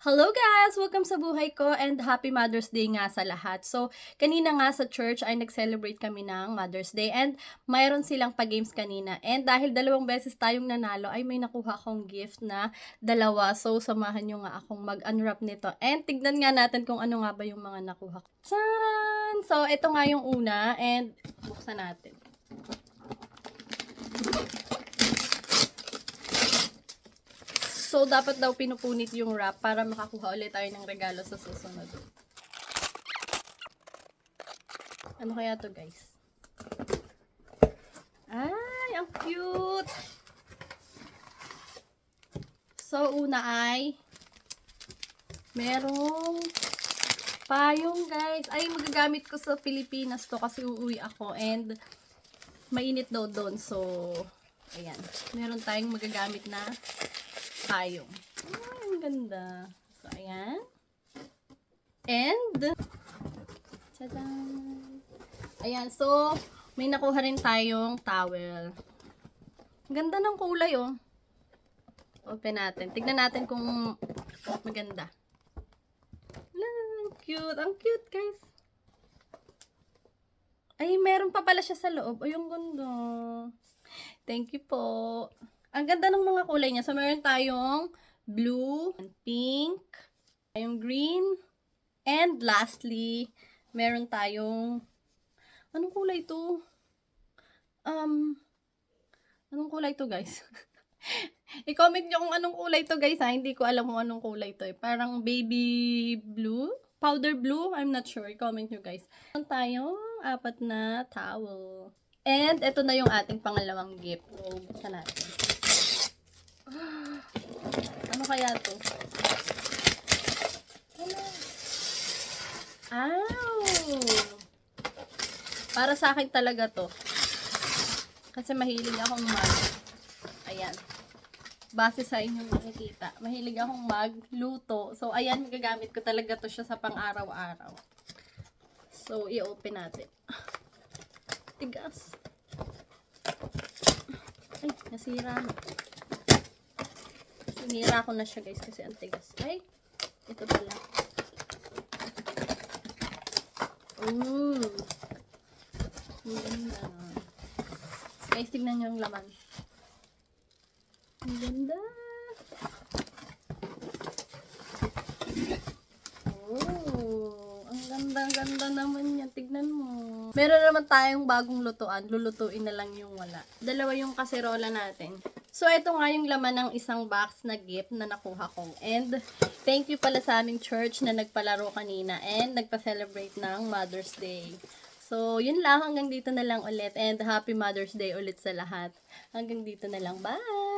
Hello guys! Welcome sa buhay ko and Happy Mother's Day nga sa lahat. So, kanina nga sa church ay nag-celebrate kami ng Mother's Day and mayroon silang pa-games kanina. And dahil dalawang beses tayong nanalo ay may nakuha akong gift na dalawa. So, samahan nyo nga akong mag-unwrap nito. And tignan nga natin kung ano nga ba yung mga nakuha ko. Tcharan! So, ito nga yung una and buksan natin. So, dapat daw pinupunit yung wrap para makakuha ulit tayo ng regalo sa susunod. Ano kaya to guys? Ay, ang cute! So, una ay merong payong guys. Ay, magagamit ko sa Pilipinas to kasi uuwi ako and mainit daw doon. So, ayan. Meron tayong magagamit na payong. Ay, ang ganda. So, ayan. And, tadaan! Ayan, so, may nakuha rin tayong towel. Ang ganda ng kulay, oh. Open natin. Tignan natin kung maganda. Ang cute. Ang cute, guys. Ay, meron pa pala siya sa loob. Ay, ang ganda. Thank you po. Ang ganda ng mga kulay niya. So, meron tayong blue, and pink, tayong green, and lastly, meron tayong anong kulay to? Anong kulay to, guys? I-comment nyo kung anong kulay to, guys, ha? Hindi ko alam kung anong kulay to, eh. Parang baby blue? Powder blue? I'm not sure. I-comment nyo, guys. Meron tayong 4 na towel. And, ito na yung ating pangalawang gift. So, buksan natin. Ano kaya to? Ow! Para sa akin talaga to. Kasi mahilig akong ayan. Base sa inyong nakikita. Mahilig akong magluto. So, ayan, magagamit ko talaga to siya sa pang-araw-araw. So, i-open natin. Tigas. Ay, nasira na. Sinira ko na siya, guys, kasi ang tigas. Ay, ito pala. Ooh. Ang ganda. Guys, tignan nyo yung laman. Ang ganda. Oh, ang ganda-ganda naman yan. Tignan mo. Meron naman tayong bagong lutuan. Lulutuin na lang yung wala. Dalawa yung kaserola natin. So, ito nga yung laman ng isang box na gift na nakuha ko. And, thank you pala sa aming church na nagpalaro kanina and nagpa-celebrate ng Mother's Day. So, yun lang. Hanggang dito na lang ulit. And, Happy Mother's Day ulit sa lahat. Hanggang dito na lang. Bye!